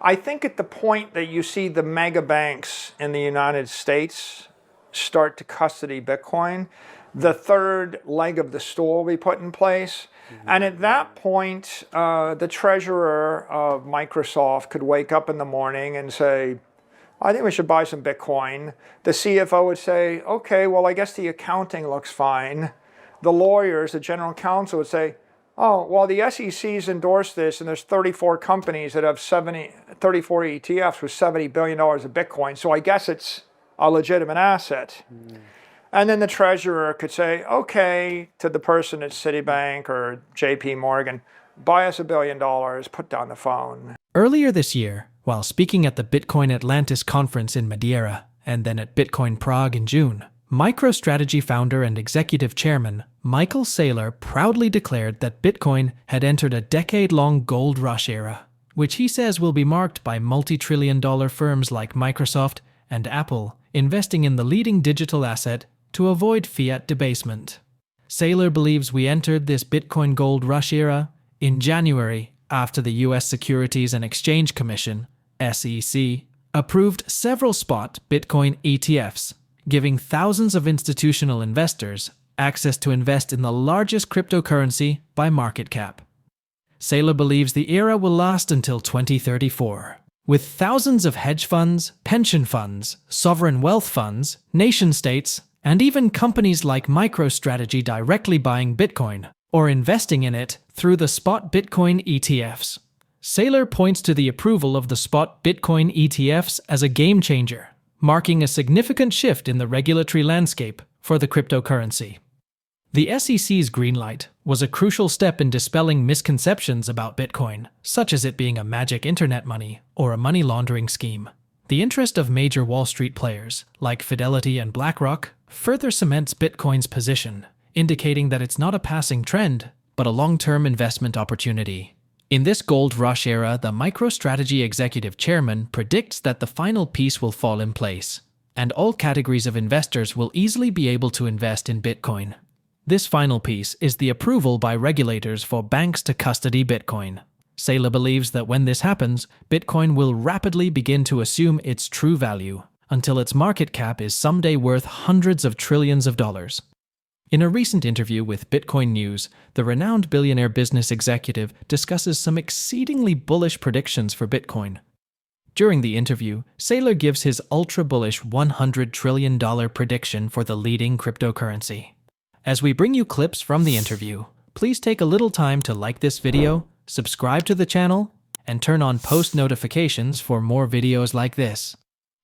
I think at the point that you see the mega banks in the United States start to custody Bitcoin, the third leg of the stool will be put in place. And at that point, the treasurer of Microsoft could wake up in the morning and say, I think we should buy some Bitcoin. The CFO would say, okay, well, I guess the accounting looks fine. The lawyers, the general counsel would say, oh, well, the SEC's endorsed this, and there's 34 companies that have 34 ETFs with $70 billion of Bitcoin, so I guess it's a legitimate asset. And then the treasurer could say, okay, to the person at Citibank or JP Morgan, buy us $1 billion, put down the phone. Earlier this year, while speaking at the Bitcoin Atlantis conference in Madeira, and then at Bitcoin Prague in June, MicroStrategy founder and executive chairman Michael Saylor proudly declared that Bitcoin had entered a decade-long gold rush era, which he says will be marked by multi-trillion-dollar firms like Microsoft and Apple investing in the leading digital asset to avoid fiat debasement. Saylor believes we entered this Bitcoin gold rush era in January after the U.S. Securities and Exchange Commission, SEC, approved several spot Bitcoin ETFs, giving thousands of institutional investors access to invest in the largest cryptocurrency by market cap. Saylor believes the era will last until 2034, with thousands of hedge funds, pension funds, sovereign wealth funds, nation-states, and even companies like MicroStrategy directly buying Bitcoin or investing in it through the spot Bitcoin ETFs. Saylor points to the approval of the spot Bitcoin ETFs as a game changer, marking a significant shift in the regulatory landscape for the cryptocurrency. The SEC's green light was a crucial step in dispelling misconceptions about Bitcoin, such as it being a magic internet money or a money laundering scheme. The interest of major Wall Street players, like Fidelity and BlackRock, further cements Bitcoin's position, indicating that it's not a passing trend, but a long-term investment opportunity. In this gold rush era, the MicroStrategy executive chairman predicts that the final piece will fall in place, and all categories of investors will easily be able to invest in Bitcoin. This final piece is the approval by regulators for banks to custody Bitcoin. Saylor believes that when this happens, Bitcoin will rapidly begin to assume its true value, until its market cap is someday worth hundreds of trillions of dollars. In a recent interview with Bitcoin News, the renowned billionaire business executive discusses some exceedingly bullish predictions for Bitcoin. During the interview, Saylor gives his ultra-bullish $100 trillion prediction for the leading cryptocurrency. As we bring you clips from the interview, please take a little time to like this video, subscribe to the channel, and turn on post notifications for more videos like this.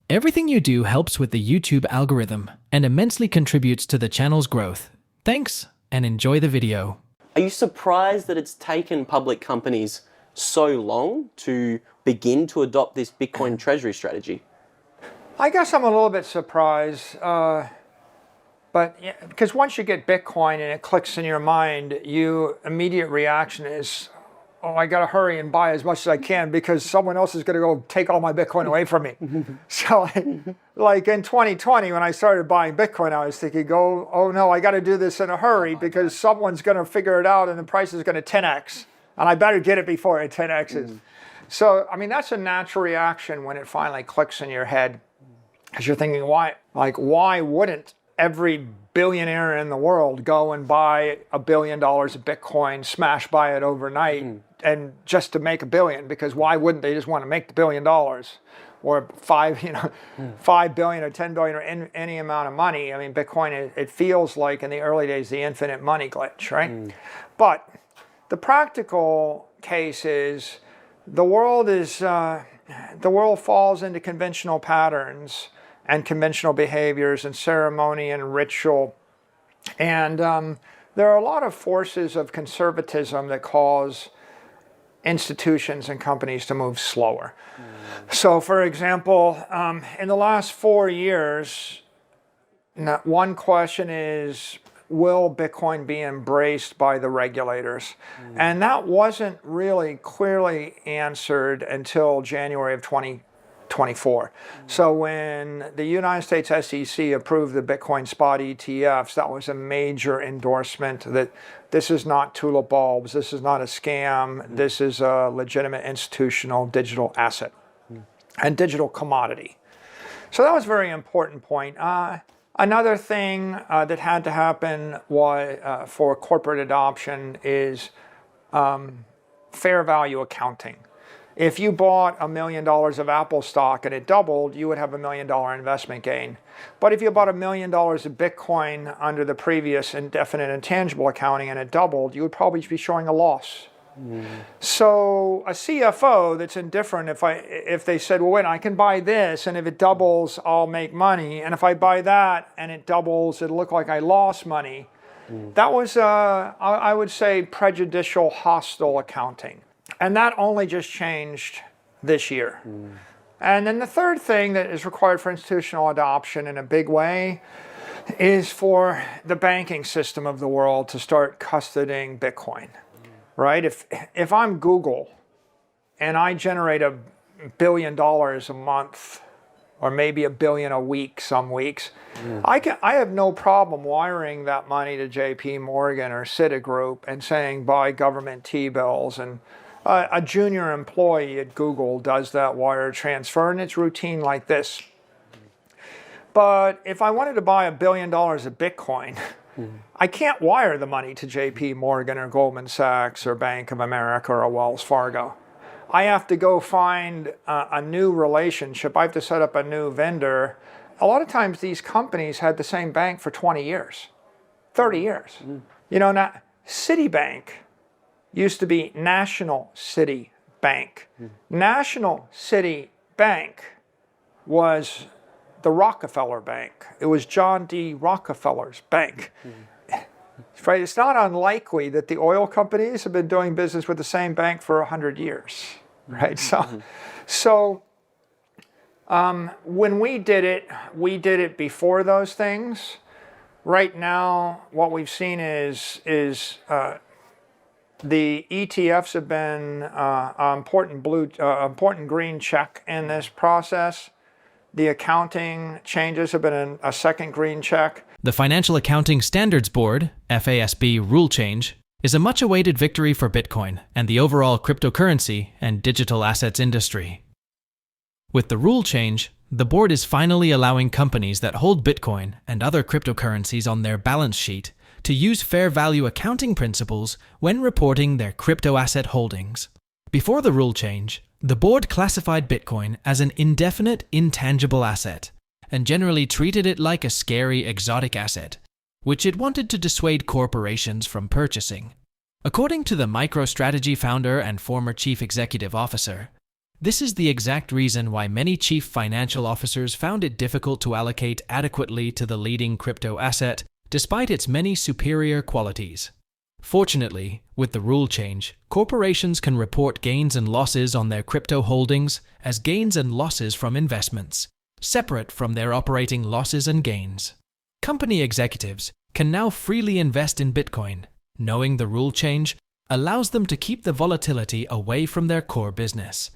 Everything you do helps with the YouTube algorithm and immensely contributes to the channel's growth. Thanks, and enjoy the video. Are you surprised that it's taken public companies so long to begin to adopt this Bitcoin treasury strategy? I guess I'm a little bit surprised, but yeah, because once you get Bitcoin and it clicks in your mind, your immediate reaction is, oh, I got to hurry and buy as much as I can because someone else is going to go take all my Bitcoin away from me. So like in 2020, when I started buying Bitcoin, I was thinking, oh no, I got to do this in a hurry because someone's going to figure it out and the price is going to 10x. And I better get it before it 10x's. So, I mean, that's a natural reaction when it finally clicks in your head. Because you're thinking, why wouldn't every billionaire in the world go and buy $1 billion of Bitcoin, smash buy it overnight, and just to make $1 billion? Because why wouldn't they just want to make the $1 billion, or 5 billion or 10 billion or any amount of money? I mean, Bitcoin, it feels like in the early days the infinite money glitch, right? But the practical case is the world falls into conventional patterns and conventional behaviors and ceremony and ritual. And there are a lot of forces of conservatism that cause institutions and companies to move slower. So for example, in the last 4 years, one question is, will Bitcoin be embraced by the regulators? And that wasn't really clearly answered until January of 2024. So when the United States SEC approved the Bitcoin spot ETFs, that was a major endorsement that this is not tulip bulbs, this is not a scam, this is a legitimate institutional digital asset. and digital commodity. So that was a very important point. Another thing that had to happen was, for corporate adoption is fair value accounting. If you bought $1 million of Apple stock and it doubled, you would have $1 million investment gain. But if you bought $1 million of Bitcoin under the previous indefinite intangible accounting and it doubled, you would probably be showing a loss. So a CFO that's indifferent, if they said, well, wait, I can buy this, and if it doubles, I'll make money, and if I buy that and it doubles, it'll look like I lost money. That was, I would say, prejudicial, hostile accounting. And that only just changed this year. And then the third thing that is required for institutional adoption in a big way is for the banking system of the world to start custodying Bitcoin. Right? If I'm Google and I generate $1 billion a month, or maybe $1 billion a week some weeks, I have no problem wiring that money to JP Morgan or Citigroup and saying buy government T-bills. And a junior employee at Google does that wire transfer, and it's routine like this. But if I wanted to buy $1 billion of Bitcoin, I can't wire the money to JP Morgan or Goldman Sachs or Bank of America or Wells Fargo. I have to go find a new relationship. I have to set up a new vendor. A lot of times these companies had the same bank for 20 years, 30 years. You know, now, Citibank used to be National City Bank. National City Bank was the Rockefeller Bank. It was John D. Rockefeller's bank. Right? It's not unlikely that the oil companies have been doing business with the same bank for 100 years. Right? So when we did it before those things. Right now, what we've seen is the ETFs have been an important green check in this process. The accounting changes have been a second green check. The Financial Accounting Standards Board, FASB rule change, is a much-awaited victory for Bitcoin and the overall cryptocurrency and digital assets industry. With the rule change, the board is finally allowing companies that hold Bitcoin and other cryptocurrencies on their balance sheet to use fair value accounting principles when reporting their crypto asset holdings. Before the rule change, the board classified Bitcoin as an indefinite intangible asset and generally treated it like a scary exotic asset, which it wanted to dissuade corporations from purchasing. According to the MicroStrategy founder and former chief executive officer, this is the exact reason why many chief financial officers found it difficult to allocate adequately to the leading crypto asset, despite its many superior qualities. Fortunately, with the rule change, corporations can report gains and losses on their crypto holdings as gains and losses from investments, separate from their operating losses and gains. Company executives can now freely invest in Bitcoin, knowing the rule change allows them to keep the volatility away from their core business.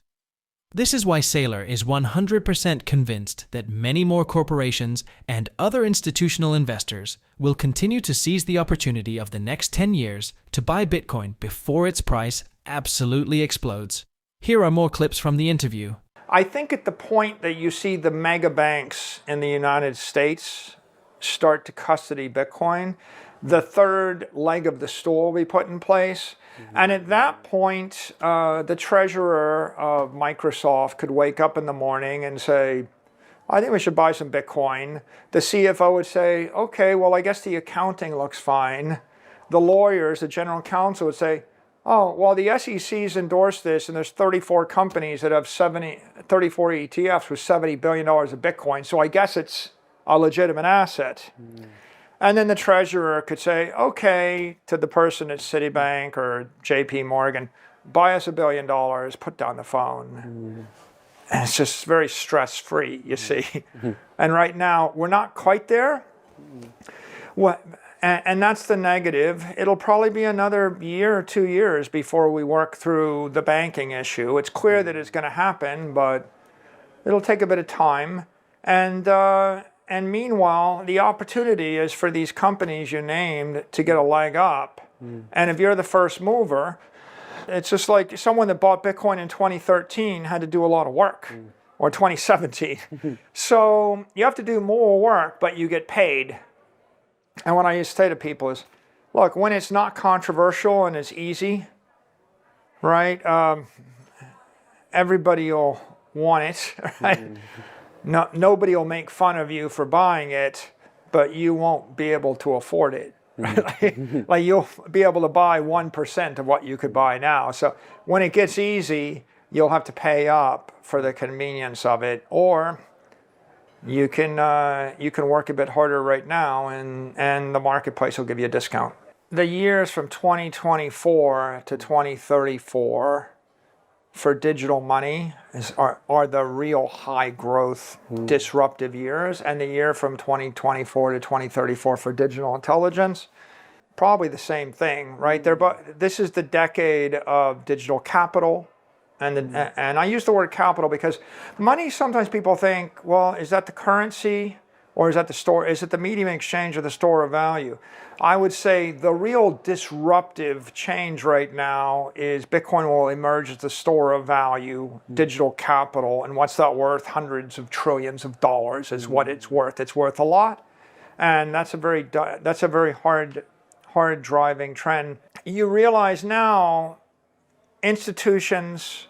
This is why Saylor is 100% convinced that many more corporations and other institutional investors will continue to seize the opportunity of the next 10 years to buy Bitcoin before its price absolutely explodes. Here are more clips from the interview. I think at the point that you see the mega banks in the United States start to custody Bitcoin, the third leg of the stool will be put in place. And at that point, the treasurer of Microsoft could wake up in the morning and say, I think we should buy some Bitcoin. The CFO would say, okay, well, I guess the accounting looks fine. The lawyers, the general counsel would say, oh, well, the SEC's endorsed this, and there's 34 companies that have 34 ETFs with $70 billion of Bitcoin, so I guess it's a legitimate asset. And then the treasurer could say, okay, to the person at Citibank or JP Morgan, buy us $1 billion, put down the phone. And it's just very stress-free, you see. And right now, we're not quite there. And that's the negative. It'll probably be another year or 2 years before we work through the banking issue. It's clear that it's going to happen, but it'll take a bit of time. And meanwhile, the opportunity is for these companies you named to get a leg up. And if you're the first mover, it's just like someone that bought Bitcoin in 2013 had to do a lot of work. or 2017. So you have to do more work, but you get paid. And what I used to say to people is, look, when it's not controversial and it's easy, right? Everybody will want it, right? No, nobody will make fun of you for buying it, but you won't be able to afford it. Like you'll be able to buy 1% of what you could buy now. So when it gets easy, you'll have to pay up for the convenience of it, or you can work a bit harder right now, and the marketplace will give you a discount. The years from 2024 to 2034 for digital money are the real high growth disruptive years, and the year from 2024 to 2034 for digital intelligence, probably the same thing, right? This is the decade of digital capital, and I use the word capital because money, sometimes people think, well, is that the currency, or is that the store? Is it the medium of exchange or the store of value? I would say the real disruptive change right now is Bitcoin will emerge as the store of value, digital capital, and what's that worth? Hundreds of trillions of dollars is what it's worth. It's worth a lot, and that's a very hard driving trend. You realize now institutions,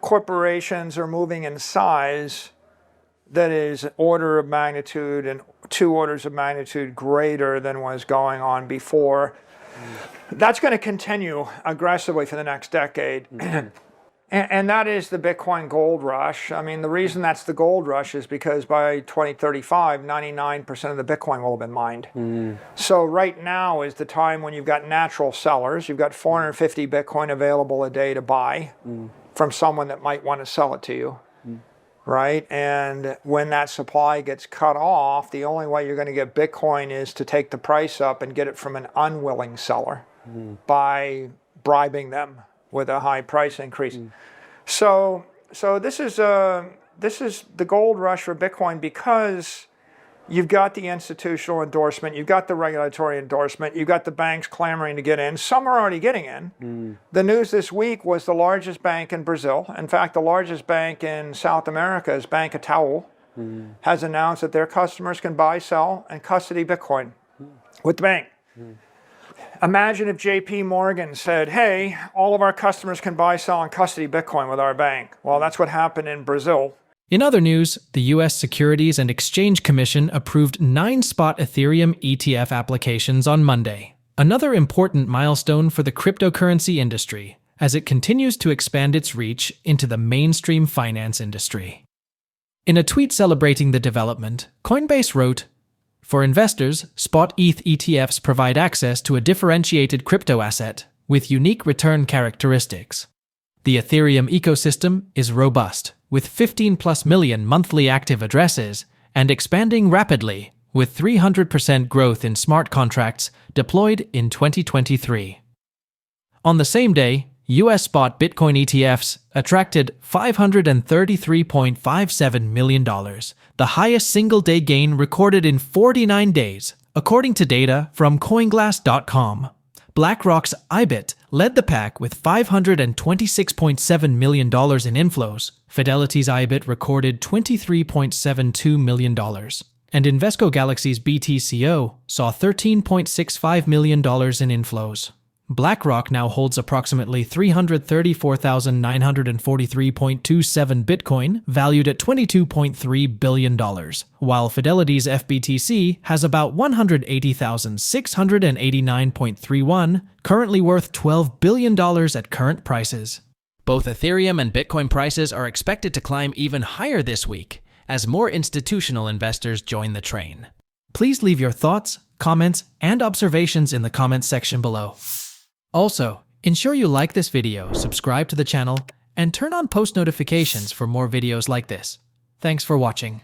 corporations are moving in size that is order of magnitude and 2 orders of magnitude greater than was going on before. That's going to continue aggressively for the next decade. And that is the Bitcoin gold rush. I mean, the reason that's the gold rush is because by 2035, 99% of the Bitcoin will have been mined. So right now is the time when you've got natural sellers. You've got 450 Bitcoin available a day to buy from someone that might want to sell it to you. Right? And when that supply gets cut off, the only way you're going to get Bitcoin is to take the price up and get it from an unwilling seller by bribing them with a high price increase. So this is the gold rush for Bitcoin because you've got the institutional endorsement, you've got the regulatory endorsement, you've got the banks clamoring to get in. Some are already getting in. The news this week was the largest bank in Brazil, in fact, the largest bank in South America is Bank Itaú, has announced that their customers can buy, sell, and custody Bitcoin with the bank. Imagine if JP Morgan said, hey, all of our customers can buy, sell, and custody Bitcoin with our bank. Well, that's what happened in Brazil. In other news, the U.S. Securities and Exchange Commission approved 9 spot Ethereum ETF applications on Monday, another important milestone for the cryptocurrency industry as it continues to expand its reach into the mainstream finance industry. In a tweet celebrating the development, Coinbase wrote, "For investors, spot ETH ETFs provide access to a differentiated crypto asset with unique return characteristics. The Ethereum ecosystem is robust, with 15+ million monthly active addresses and expanding rapidly, with 300% growth in smart contracts deployed in 2023. On the same day, US spot Bitcoin ETFs attracted $533.57 million, the highest single-day gain recorded in 49 days, according to data from CoinGlass.com. BlackRock's IBIT led the pack with $526.7 million in inflows. Fidelity's IBIT recorded $23.72 million. And Invesco Galaxy's BTCO saw $13.65 million in inflows. BlackRock now holds approximately 334,943.27 Bitcoin, valued at $22.3 billion, while Fidelity's FBTC has about 180,689.31, currently worth $12 billion at current prices. Both Ethereum and Bitcoin prices are expected to climb even higher this week, as more institutional investors join the train. Please leave your thoughts, comments, and observations in the comments section below. Also, ensure you like this video, subscribe to the channel, and turn on post notifications for more videos like this. Thanks for watching.